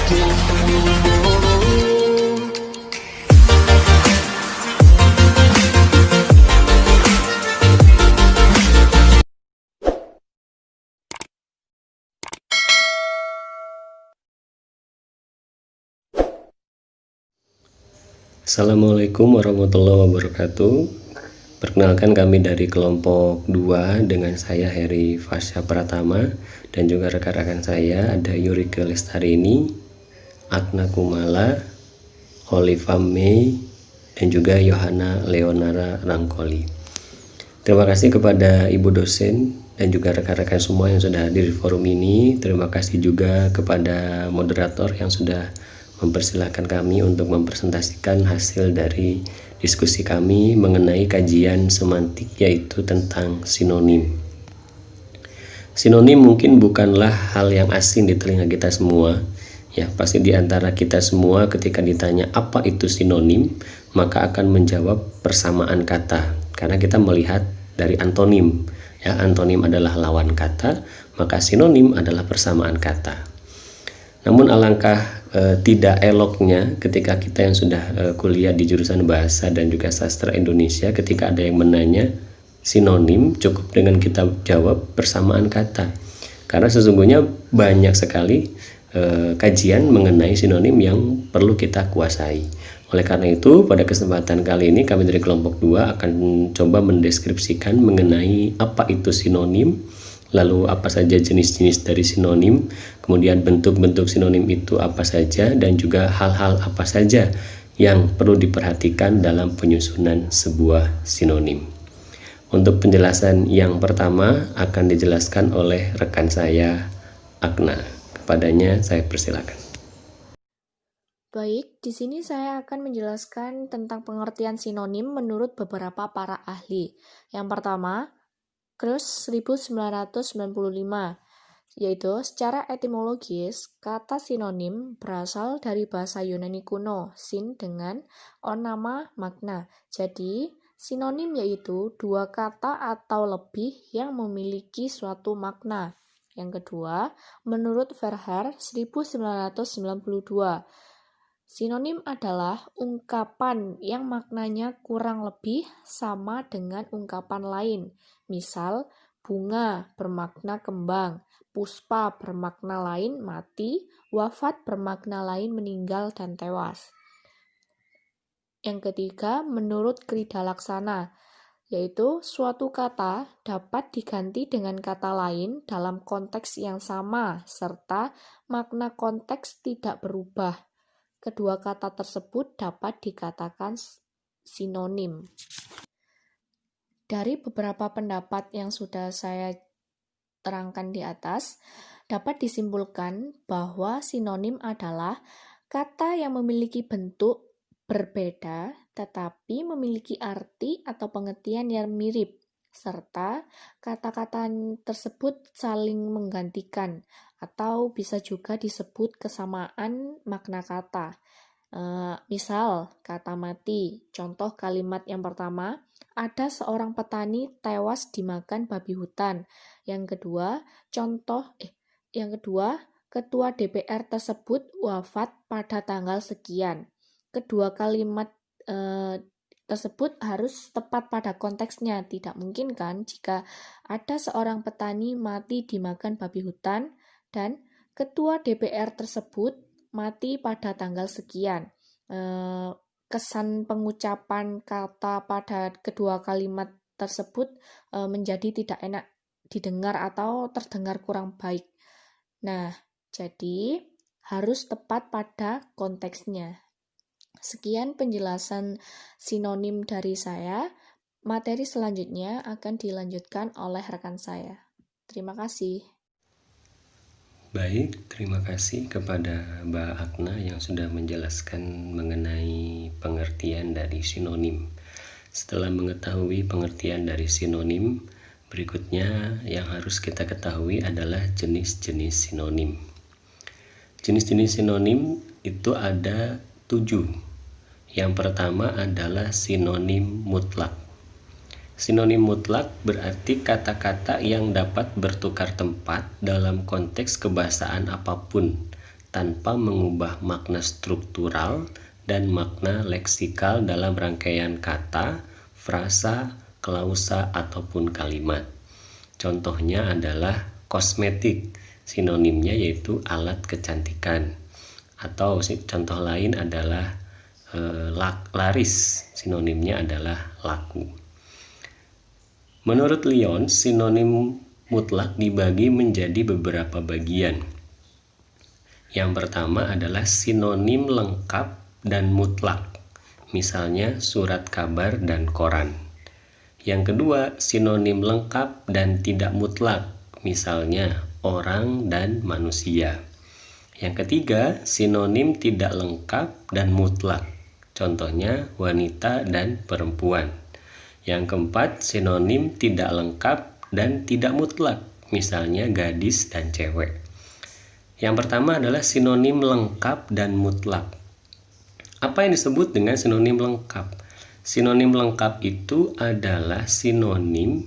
Assalamualaikum warahmatullahi wabarakatuh. Perkenalkan, kami dari kelompok 2 dengan saya Heri Fasya Pratama dan juga rekan-rekan saya ada Yurike Lestarini, Agna Kumala, Oliva May, dan juga Yohana Leonara Rangkoli. Terima kasih kepada Ibu dosen dan juga rekan-rekan semua yang sudah hadir di forum ini. Terima kasih juga kepada moderator yang sudah mempersilahkan kami untuk mempresentasikan hasil dari diskusi kami mengenai kajian semantik, yaitu tentang sinonim. Sinonim mungkin bukanlah hal yang asing di telinga kita semua. Ya, pasti di antara kita semua ketika ditanya apa itu sinonim, maka akan menjawab persamaan kata. Karena kita melihat dari antonim. Ya, antonim adalah lawan kata, maka sinonim adalah persamaan kata. Namun alangkah tidak eloknya ketika kita yang sudah kuliah di jurusan bahasa dan juga sastra Indonesia, ketika ada yang menanya sinonim, cukup dengan kita jawab persamaan kata. Karena sesungguhnya banyak sekali kajian mengenai sinonim yang perlu kita kuasai. Oleh karena itu, pada kesempatan kali ini kami dari kelompok 2 akan coba mendeskripsikan mengenai apa itu sinonim, lalu apa saja jenis-jenis dari sinonim, kemudian bentuk-bentuk sinonim itu apa saja, dan juga hal-hal apa saja yang perlu diperhatikan dalam penyusunan sebuah sinonim. Untuk penjelasan yang pertama akan dijelaskan oleh rekan saya, Agna. Kepadanya saya persilakan. Baik, di sini saya akan menjelaskan tentang pengertian sinonim menurut beberapa para ahli. Yang pertama, Kruse 1995, yaitu secara etimologis, kata sinonim berasal dari bahasa Yunani kuno, sin dengan onama makna. Jadi, sinonim yaitu dua kata atau lebih yang memiliki suatu makna. Yang kedua, menurut Verhaer 1992, sinonim adalah ungkapan yang maknanya kurang lebih sama dengan ungkapan lain. Misal, bunga bermakna kembang, puspa bermakna lain mati, wafat bermakna lain meninggal dan tewas. Yang ketiga, menurut Krida Laksana, yaitu suatu kata dapat diganti dengan kata lain dalam konteks yang sama, serta makna konteks tidak berubah. Kedua kata tersebut dapat dikatakan sinonim. Dari beberapa pendapat yang sudah saya terangkan di atas, dapat disimpulkan bahwa sinonim adalah kata yang memiliki bentuk berbeda tetapi memiliki arti atau pengertian yang mirip, serta kata-kata tersebut saling menggantikan atau bisa juga disebut kesamaan makna kata. Misal, kata mati. Contoh kalimat yang pertama, ada seorang petani tewas dimakan babi hutan. Yang kedua, ketua DPR tersebut wafat pada tanggal sekian. Kedua kalimat tersebut harus tepat pada konteksnya. Tidak mungkin kan jika ada seorang petani mati dimakan babi hutan dan ketua DPR tersebut mati pada tanggal sekian. Kesan pengucapan kata pada kedua kalimat tersebut menjadi tidak enak didengar atau terdengar kurang baik. Nah, jadi harus tepat pada konteksnya. Sekian penjelasan sinonim dari saya. Materi selanjutnya akan dilanjutkan oleh rekan saya. Terima kasih. Baik, terima kasih kepada Mbak Agna yang sudah menjelaskan mengenai pengertian dari sinonim. Setelah mengetahui pengertian dari sinonim, berikutnya yang harus kita ketahui adalah jenis-jenis sinonim. Jenis-jenis sinonim itu ada 7. Yang pertama adalah sinonim mutlak. Sinonim mutlak berarti kata-kata yang dapat bertukar tempat dalam konteks kebahasaan apapun tanpa mengubah makna struktural dan makna leksikal dalam rangkaian kata, frasa, klausa, ataupun kalimat. Contohnya adalah kosmetik, sinonimnya yaitu alat kecantikan. Atau contoh lain adalah laris, sinonimnya adalah laku. Menurut Lyon, sinonim mutlak dibagi menjadi beberapa bagian. Yang pertama adalah sinonim lengkap dan mutlak, misalnya surat kabar dan koran. Yang kedua, sinonim lengkap dan tidak mutlak, misalnya orang dan manusia. Yang ketiga, sinonim tidak lengkap dan mutlak, contohnya wanita dan perempuan. Yang keempat, sinonim tidak lengkap dan tidak mutlak, misalnya gadis dan cewek. Yang pertama adalah sinonim lengkap dan mutlak. Apa yang disebut dengan sinonim lengkap? Sinonim lengkap itu adalah sinonim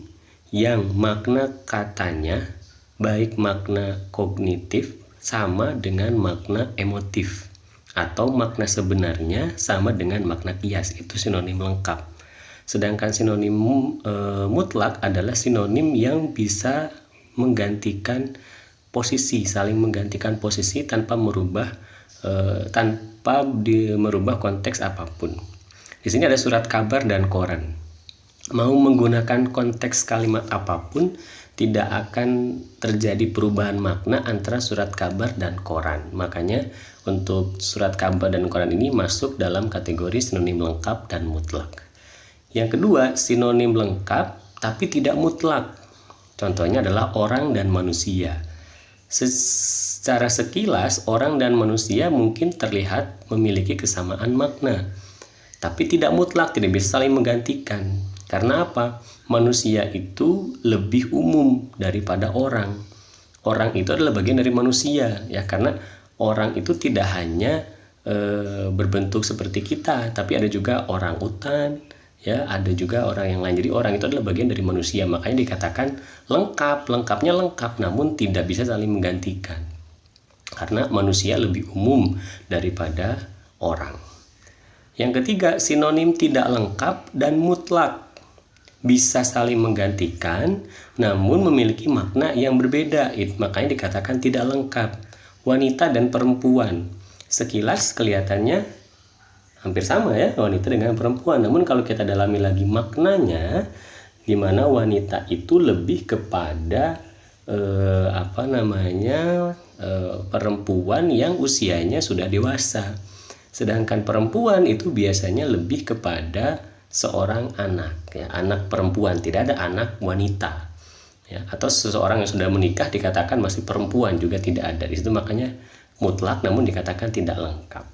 yang makna katanya, baik makna kognitif sama dengan makna emotif, atau makna sebenarnya sama dengan makna kias. Itu sinonim lengkap. Sedangkan sinonim mutlak adalah sinonim yang bisa menggantikan posisi, saling menggantikan posisi tanpa merubah konteks apapun. Di sini ada surat kabar dan koran. Mau menggunakan konteks kalimat apapun, tidak akan terjadi perubahan makna antara surat kabar dan koran. Makanya untuk surat kabar dan koran ini masuk dalam kategori sinonim lengkap dan mutlak. Yang kedua, sinonim lengkap tapi tidak mutlak. Contohnya adalah orang dan manusia. Secara sekilas, orang dan manusia mungkin terlihat memiliki kesamaan makna, tapi tidak mutlak, tidak bisa saling menggantikan. Karena apa? Manusia itu lebih umum daripada orang. Orang itu adalah bagian dari manusia, ya, karena orang itu tidak hanya berbentuk seperti kita, tapi ada juga orang utan, ya, ada juga orang yang lain. Jadi orang itu adalah bagian dari manusia, makanya dikatakan lengkap. Lengkapnya lengkap, namun tidak bisa saling menggantikan, karena manusia lebih umum daripada orang. Yang ketiga, sinonim tidak lengkap dan mutlak, bisa saling menggantikan namun memiliki makna yang berbeda. Makanya dikatakan tidak lengkap. Wanita dan perempuan, sekilas kelihatannya hampir sama, ya, wanita dengan perempuan. Namun kalau kita dalami lagi maknanya, di mana wanita itu lebih kepada perempuan yang usianya sudah dewasa. Sedangkan perempuan itu biasanya lebih kepada seorang anak, ya, anak perempuan, tidak ada anak wanita, ya. Atau seseorang yang sudah menikah dikatakan masih perempuan, juga tidak ada. Di situ makanya mutlak namun dikatakan tidak lengkap.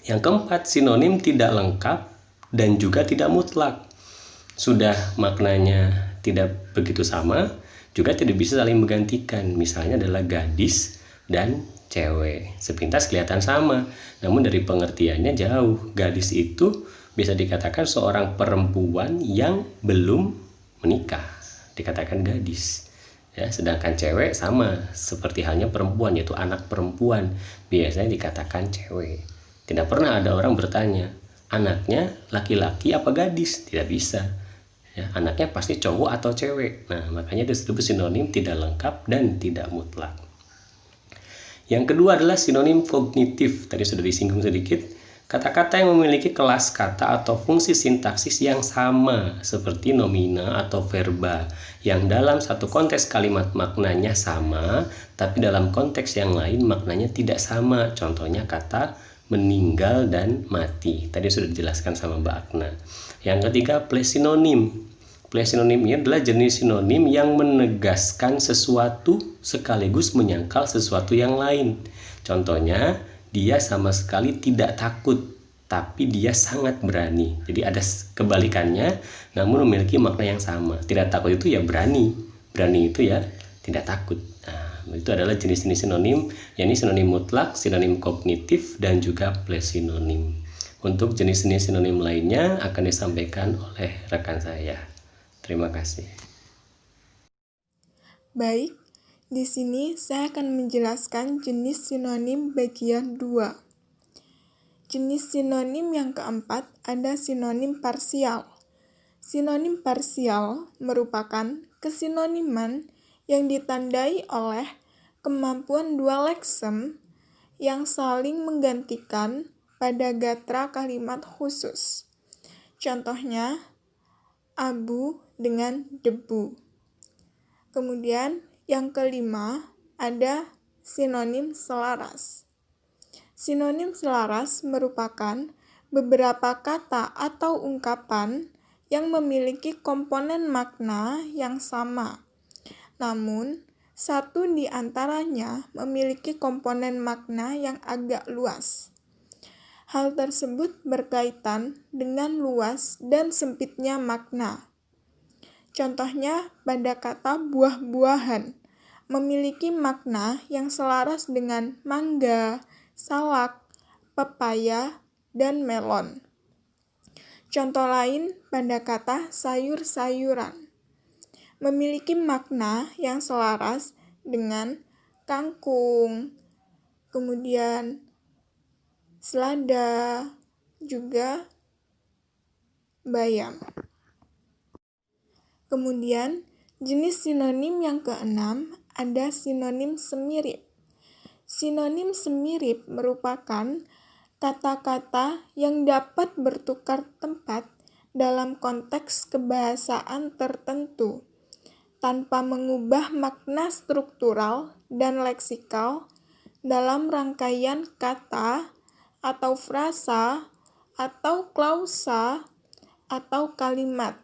Yang keempat, sinonim tidak lengkap dan juga tidak mutlak. Sudah maknanya tidak begitu sama, juga tidak bisa saling menggantikan. Misalnya adalah gadis dan cewek. Sepintas kelihatan sama, namun dari pengertiannya jauh. Gadis itu bisa dikatakan seorang perempuan yang belum menikah, dikatakan gadis. Ya, sedangkan cewek sama seperti halnya perempuan, yaitu anak perempuan, biasanya dikatakan cewek. Tidak pernah ada orang bertanya, anaknya laki-laki apa gadis? Tidak bisa. Ya, anaknya pasti cowok atau cewek. Nah, makanya disebut sinonim tidak lengkap dan tidak mutlak. Yang kedua adalah sinonim kognitif. Tadi sudah disinggung sedikit. Kata-kata yang memiliki kelas kata atau fungsi sintaksis yang sama seperti nomina atau verba, yang dalam satu konteks kalimat maknanya sama, tapi dalam konteks yang lain maknanya tidak sama. Contohnya kata meninggal dan mati. Tadi sudah dijelaskan sama Mbak Akna. Yang ketiga, plesinonim. Plesinonim ini adalah jenis sinonim yang menegaskan sesuatu sekaligus menyangkal sesuatu yang lain. Contohnya, dia sama sekali tidak takut, tapi dia sangat berani. Jadi ada kebalikannya, namun memiliki makna yang sama. Tidak takut itu ya berani, berani itu ya tidak takut. Nah, itu adalah jenis-jenis sinonim, yakni sinonim mutlak, sinonim kognitif, dan juga plesinonim. Untuk jenis-jenis sinonim lainnya akan disampaikan oleh rekan saya. Terima kasih. Baik, Di sini saya akan menjelaskan jenis sinonim bagian 2. Jenis sinonim yang keempat ada sinonim parsial. Sinonim parsial merupakan kesinoniman yang ditandai oleh kemampuan dua leksem yang saling menggantikan pada gatra kalimat khusus. Contohnya, abu dengan debu. Kemudian yang kelima ada sinonim selaras. Sinonim selaras merupakan beberapa kata atau ungkapan yang memiliki komponen makna yang sama. Namun, satu di antaranya memiliki komponen makna yang agak luas. Hal tersebut berkaitan dengan luas dan sempitnya makna. Contohnya pada kata buah-buahan, memiliki makna yang selaras dengan mangga, salak, pepaya, dan melon. Contoh lain pada kata sayur-sayuran, memiliki makna yang selaras dengan kangkung, kemudian selada, juga bayam. Kemudian, jenis sinonim yang keenam ada sinonim semirip. Sinonim semirip merupakan kata-kata yang dapat bertukar tempat dalam konteks kebahasaan tertentu, tanpa mengubah makna struktural dan leksikal dalam rangkaian kata atau frasa atau klausa atau kalimat.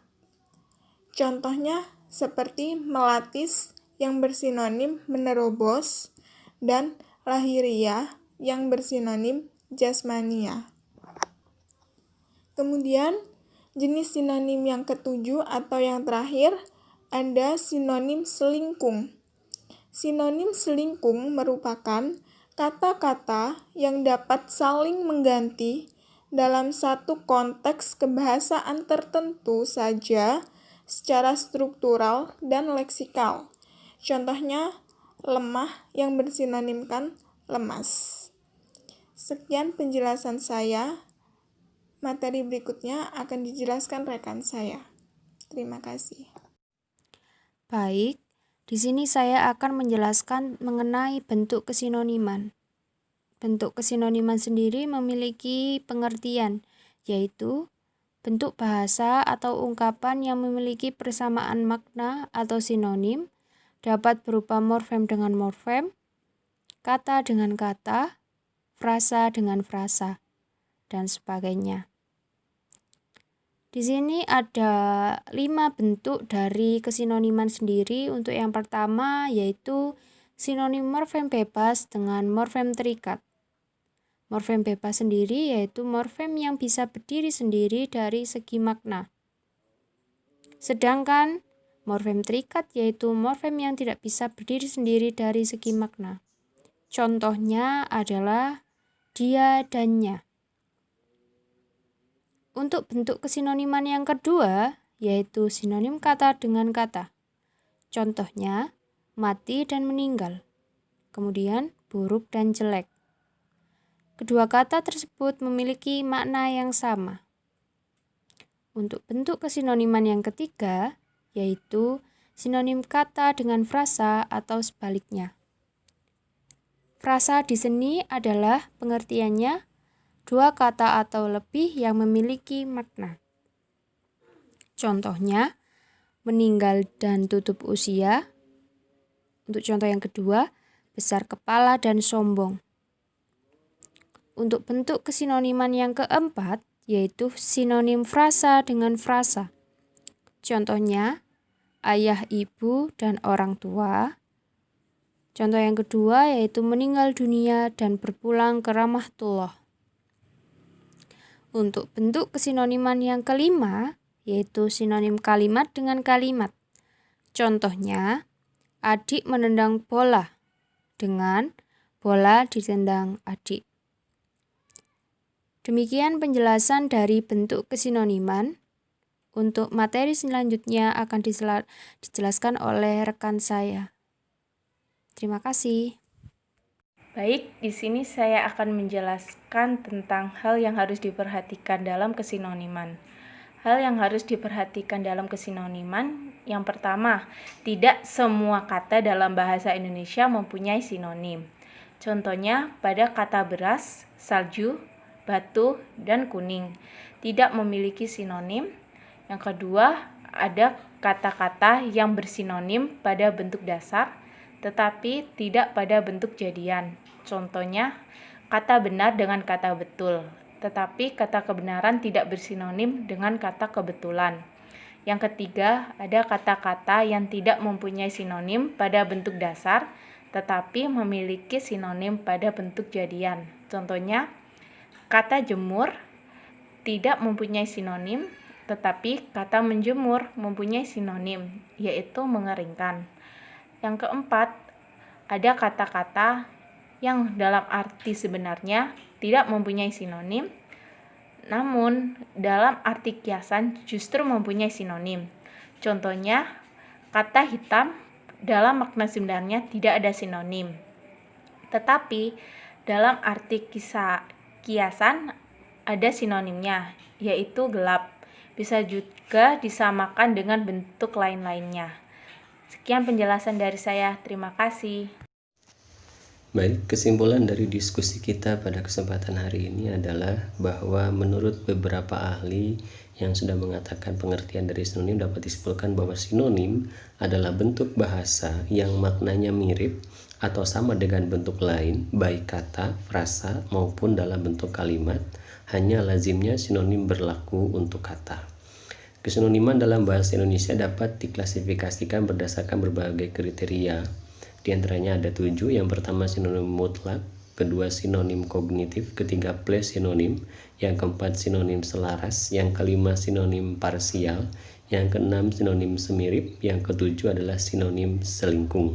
Contohnya seperti melatis yang bersinonim menerobos dan lahiriah yang bersinonim jasmania. Kemudian jenis sinonim yang ketujuh atau yang terakhir ada sinonim selingkung. Sinonim selingkung merupakan kata-kata yang dapat saling mengganti dalam satu konteks kebahasaan tertentu saja secara struktural dan leksikal. Contohnya, lemah yang bersinonimkan lemas. Sekian penjelasan saya. Materi berikutnya akan dijelaskan rekan saya. Terima kasih. Baik, di sini saya akan menjelaskan mengenai bentuk kesinoniman. Bentuk kesinoniman sendiri memiliki pengertian, yaitu bentuk bahasa atau ungkapan yang memiliki persamaan makna atau sinonim, dapat berupa morfem dengan morfem, kata dengan kata, frasa dengan frasa, dan sebagainya. Di sini ada 5 bentuk dari kesinoniman sendiri. Untuk yang pertama yaitu sinonim morfem bebas dengan morfem terikat. Morfem bebas sendiri yaitu morfem yang bisa berdiri sendiri dari segi makna. Sedangkan morfem terikat yaitu morfem yang tidak bisa berdiri sendiri dari segi makna. Contohnya adalah dia dan nya. Untuk bentuk kesinoniman yang kedua yaitu sinonim kata dengan kata. Contohnya mati dan meninggal. Kemudian buruk dan jelek. Kedua kata tersebut memiliki makna yang sama. Untuk bentuk kesinoniman yang ketiga, yaitu sinonim kata dengan frasa atau sebaliknya. Frasa di sini adalah pengertiannya dua kata atau lebih yang memiliki makna. Contohnya, meninggal dan tutup usia. Untuk contoh yang kedua, besar kepala dan sombong. Untuk bentuk kesinoniman yang keempat, yaitu sinonim frasa dengan frasa. Contohnya, ayah, ibu, dan orang tua. Contoh yang kedua yaitu meninggal dunia dan berpulang ke rahmatullah. Untuk bentuk kesinoniman yang kelima, yaitu sinonim kalimat dengan kalimat. Contohnya, adik menendang bola dengan bola ditendang adik. Demikian penjelasan dari bentuk kesinoniman. Untuk materi selanjutnya akan dijelaskan oleh rekan saya. Terima kasih. Baik, di sini saya akan menjelaskan tentang hal yang harus diperhatikan dalam kesinoniman. Hal yang harus diperhatikan dalam kesinoniman, yang pertama, tidak semua kata dalam bahasa Indonesia mempunyai sinonim. Contohnya, pada kata beras, salju, batu, dan kuning tidak memiliki sinonim. Yang kedua, ada kata-kata yang bersinonim pada bentuk dasar, tetapi tidak pada bentuk jadian. Contohnya, kata benar dengan kata betul, tetapi kata kebenaran tidak bersinonim dengan kata kebetulan. Yang ketiga, ada kata-kata yang tidak mempunyai sinonim pada bentuk dasar, tetapi memiliki sinonim pada bentuk jadian. Contohnya, kata jemur tidak mempunyai sinonim, tetapi kata menjemur mempunyai sinonim, yaitu mengeringkan. Yang keempat, ada kata-kata yang dalam arti sebenarnya tidak mempunyai sinonim, namun dalam arti kiasan justru mempunyai sinonim. Contohnya, kata hitam dalam makna sebenarnya tidak ada sinonim, tetapi dalam arti kiasan ada sinonimnya, yaitu gelap. Bisa juga disamakan dengan bentuk lain-lainnya. Sekian penjelasan dari saya. Terima kasih. Baik, kesimpulan dari diskusi kita pada kesempatan hari ini adalah bahwa menurut beberapa ahli yang sudah mengatakan pengertian dari sinonim dapat disimpulkan bahwa sinonim adalah bentuk bahasa yang maknanya mirip atau sama dengan bentuk lain, baik kata, frasa, maupun dalam bentuk kalimat, hanya lazimnya sinonim berlaku untuk kata. Kesinoniman dalam bahasa Indonesia dapat diklasifikasikan berdasarkan berbagai kriteria. Di antaranya ada 7, yang pertama sinonim mutlak, kedua sinonim kognitif, ketiga plesinonim, yang keempat sinonim selaras, yang kelima sinonim parsial, yang keenam sinonim semirip, yang ketujuh adalah sinonim selingkung.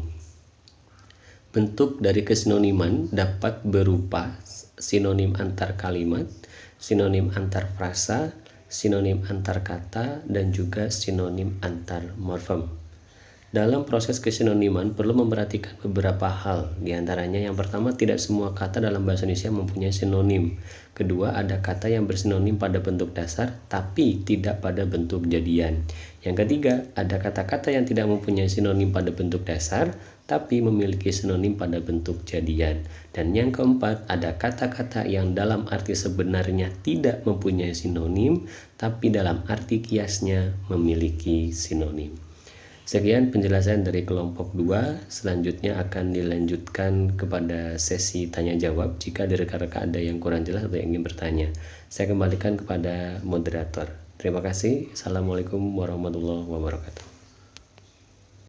Bentuk dari kesinoniman dapat berupa sinonim antar kalimat, sinonim antar frasa, sinonim antar kata, dan juga sinonim antar morfem. Dalam proses kesinoniman perlu memperhatikan beberapa hal, diantaranya yang pertama tidak semua kata dalam bahasa Indonesia mempunyai sinonim. Kedua, ada kata yang bersinonim pada bentuk dasar tapi tidak pada bentuk jadian. Yang ketiga, ada kata-kata yang tidak mempunyai sinonim pada bentuk dasar tapi memiliki sinonim pada bentuk jadian. Dan yang keempat, ada kata-kata yang dalam arti sebenarnya tidak mempunyai sinonim tapi dalam arti kiasnya memiliki sinonim. Sekian penjelasan dari kelompok 2, selanjutnya akan dilanjutkan kepada sesi tanya jawab. Jika dari rekan-rekan ada yang kurang jelas atau yang ingin bertanya, saya kembalikan kepada moderator. Terima kasih. Assalamualaikum warahmatullahi wabarakatuh.